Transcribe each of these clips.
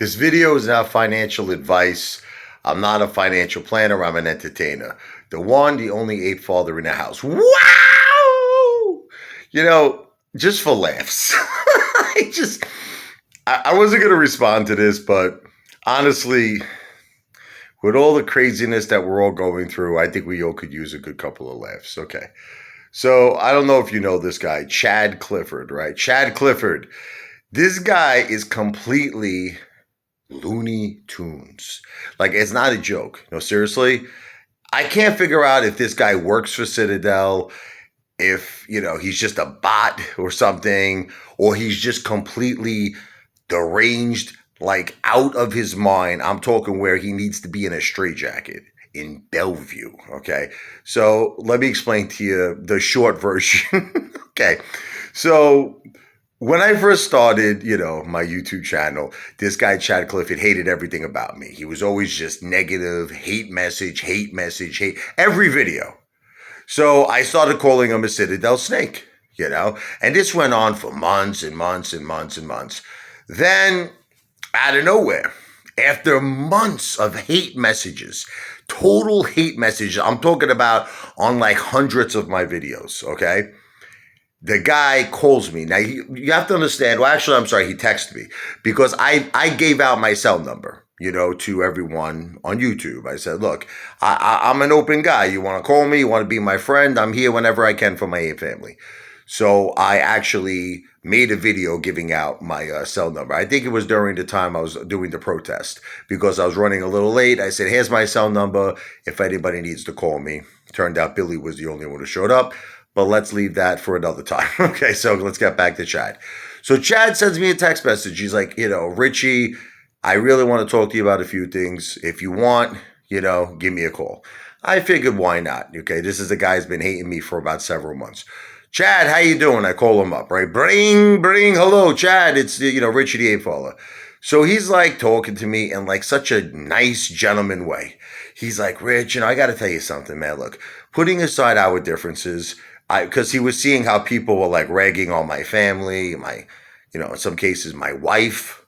This video is not financial advice. I'm not a financial planner. I'm an entertainer. The one, the only ape father in the house. Wow! Just for laughs. I wasn't going to respond to this, but honestly, with all the craziness that we're all going through, I think we all could use a good couple of laughs. Okay. So I don't know if you know this guy, Chad Clifford, right? Chad Clifford. This guy is completely Looney Tunes. Like, it's not a joke. No, seriously. I can't figure out if this guy works for Citadel, if, he's just a bot or something, or he's just completely deranged, like out of his mind. I'm talking where he needs to be in a straitjacket in Bellevue. Okay. So let me explain to you the short version. Okay. So when I first started, my YouTube channel, this guy, Chad Clifford, hated everything about me. He was always just negative, hate message, every video. So I started calling him a Citadel snake, and this went on for months and months and months and months. Then, out of nowhere, after months of hate messages, total hate messages, I'm talking about on like hundreds of my videos, okay? The guy calls me. Now, you have to understand, well, actually, I'm sorry, he texted me because I gave out my cell number, to everyone on YouTube. I said, look, I'm an open guy. You want to call me? You want to be my friend? I'm here whenever I can for my ape family. So I actually made a video giving out my cell number. I think it was during the time I was doing the protest because I was running a little late. I said, here's my cell number if anybody needs to call me. Turned out Billy was the only one who showed up, but let's leave that for another time. Okay, so let's get back to Chad. So Chad sends me a text message. He's like, Richie, I really want to talk to you about a few things. If you want, give me a call. I figured, why not? Okay, this is a guy who's been hating me for about several months. Chad, how you doing? I call him up, right? Bring, hello, Chad. It's, Richie the Ape Faller. So he's like talking to me in like such a nice gentleman way. He's like, Rich, I got to tell you something, man. Look, putting aside our differences, because he was seeing how people were like ragging on my family, my, in some cases, my wife,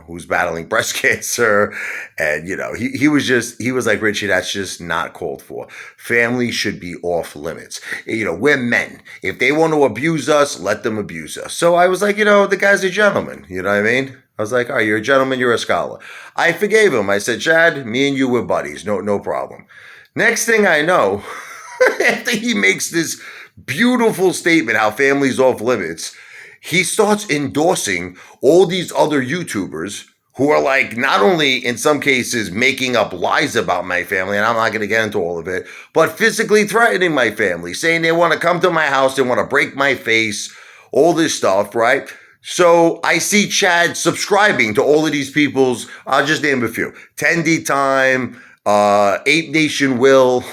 who's battling breast cancer. And, he was like, Richie, that's just not called for. Family should be off limits. We're men. If they want to abuse us, let them abuse us. So I was like, the guy's a gentleman. You know what I mean? I was like, all right, you're a gentleman, you're a scholar. I forgave him. I said, Chad, me and you were buddies. No problem. Next thing I know, after he makes this beautiful statement, how family's off limits, he starts endorsing all these other YouTubers who are like, not only in some cases making up lies about my family, and I'm not going to get into all of it, but physically threatening my family, saying they want to come to my house, they want to break my face, all this stuff, right? So I see Chad subscribing to all of these people's, I'll just name a few, Tendy Time, Ape Nation Will,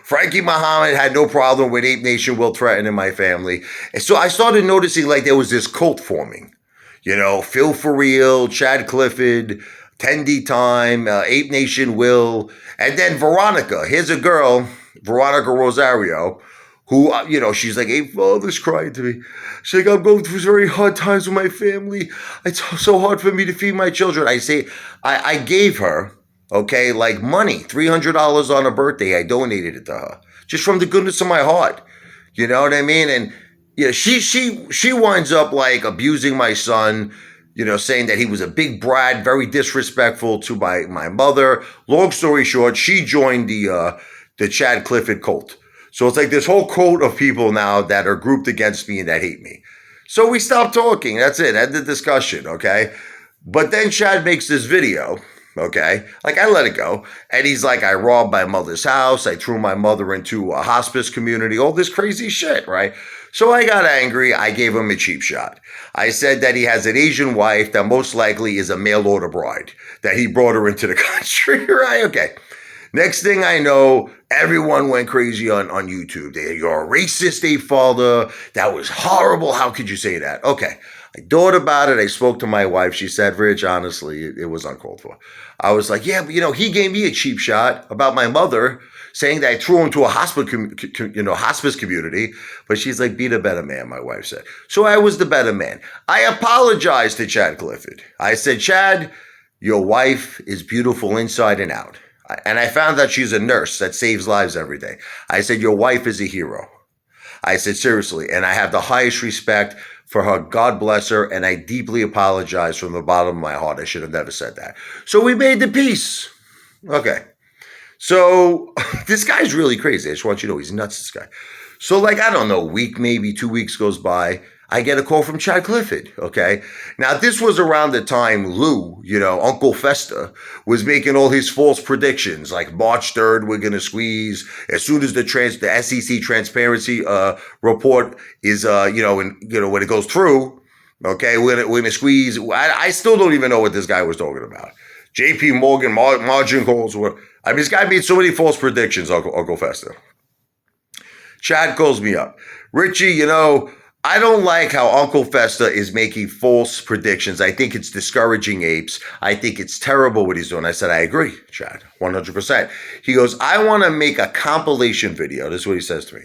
Frankie Muhammad had no problem with Ape Nation Will threatening my family. And so I started noticing like there was this cult forming, Phil For Real, Chad Clifford, Tendy Time, Ape Nation Will, and then Veronica. Here's a girl, Veronica Rosario, who, she's like, Ape Father's crying to me. She's like, I'm going through very hard times with my family. It's so hard for me to feed my children. I say, I gave her, okay, like money, $300 on her birthday. I donated it to her just from the goodness of my heart. You know what I mean? And she winds up like abusing my son, saying that he was a big brat, very disrespectful to my mother. Long story short, she joined the Chad Clifford cult. So it's like this whole cult of people now that are grouped against me and that hate me. So we stopped talking. That's it. End the discussion. Okay. But then Chad makes this video. Okay. Like I let it go. And he's like, I robbed my mother's house. I threw my mother into a hospice community, all this crazy shit. Right. So I got angry. I gave him a cheap shot. I said that he has an Asian wife that most likely is a mail order bride, that he brought her into the country. Right. Okay. Next thing I know, everyone went crazy on YouTube. You're a racist, ape father. That was horrible. How could you say that? Okay. I thought about it. I spoke to my wife. She said, Rich, honestly, it was uncalled for. I was like, yeah, but he gave me a cheap shot about my mother saying that I threw him to a hospice community. But she's like, be the better man, my wife said. So I was the better man. I apologized to Chad Clifford. I said, Chad, your wife is beautiful inside and out. And I found that she's a nurse that saves lives every day. I said, your wife is a hero. I said, seriously, and I have the highest respect for her. God bless her. And I deeply apologize from the bottom of my heart. I should have never said that. So we made the peace. Okay. So this guy's really crazy. I just want you to know he's nuts, this guy. So I don't know, a week, maybe 2 weeks goes by. I get a call from Chad Clifford, okay? Now, this was around the time Lou, Uncle Festa, was making all his false predictions, like March 3rd, we're going to squeeze. As soon as the SEC transparency report is, when it goes through, okay, we're going to squeeze. I still don't even know what this guy was talking about. JP Morgan, margin calls. This guy made so many false predictions, Uncle Festa. Chad calls me up. Richie, I don't like how Uncle Festa is making false predictions. I think it's discouraging apes. I think it's terrible what he's doing. I said, I agree, Chad, 100%. He goes, I want to make a compilation video. This is what he says to me.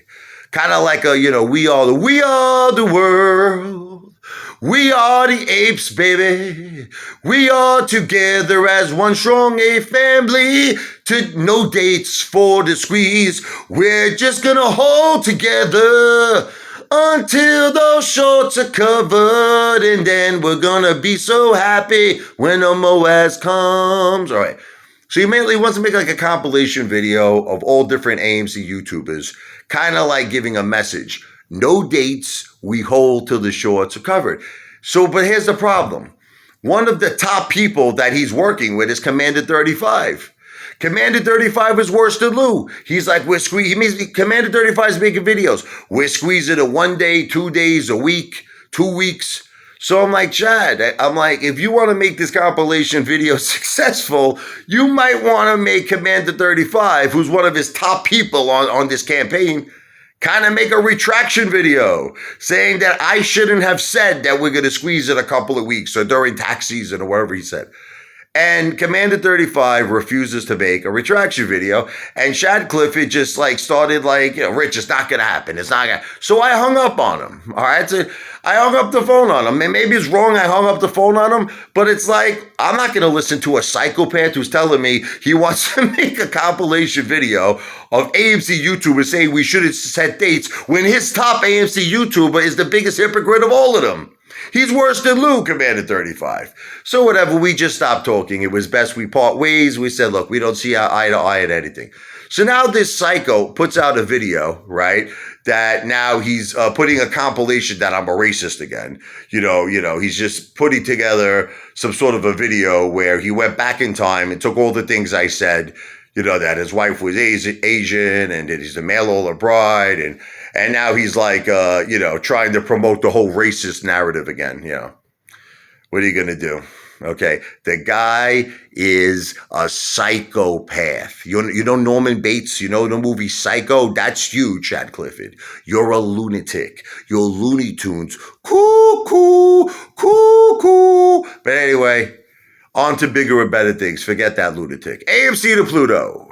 Kind of like we are the world. We are the apes, baby. We are together as one strong ape family. No dates for the squeeze. We're just gonna hold together until those shorts are covered, and then we're gonna be so happy when the Moaz comes. All right. So he mainly wants to make a compilation video of all different AMC YouTubers, kind of like giving a message. No dates, we hold till the shorts are covered. So, but here's the problem. One of the top people that he's working with is Commander 35. Commander 35 is worse than Lou. He's like, Commander 35 is making videos. We're squeezing it 1 day, 2 days, a week, 2 weeks. So I'm like, Chad, if you want to make this compilation video successful, you might want to make Commander 35, who's one of his top people on this campaign, kind of make a retraction video saying that I shouldn't have said that we're going to squeeze it a couple of weeks or during tax season or whatever he said. And Commander 35 refuses to make a retraction video. And Chad Clifford just started Rich, it's not going to happen. It's not going to. So I hung up on him. All right. So I hung up the phone on him. And maybe it's wrong I hung up the phone on him. But it's I'm not going to listen to a psychopath who's telling me he wants to make a compilation video of AMC YouTubers saying we shouldn't set dates when his top AMC YouTuber is the biggest hypocrite of all of them. He's worse than Lou, Commander 35. So whatever, we just stopped talking. It was best we part ways. We said, look, we don't see eye to eye at anything. So now this psycho puts out a video, right, that now he's putting a compilation that I'm a racist again. He's just putting together some sort of a video where he went back in time and took all the things I said, that his wife was Asian and that he's the mail-order bride. And now he's trying to promote the whole racist narrative again. What are you going to do? Okay. The guy is a psychopath. You know Norman Bates? You know the movie Psycho? That's you, Chad Clifford. You're a lunatic. You're Looney Tunes. Cuckoo. But anyway, on to bigger and better things. Forget that lunatic. AMC to Pluto.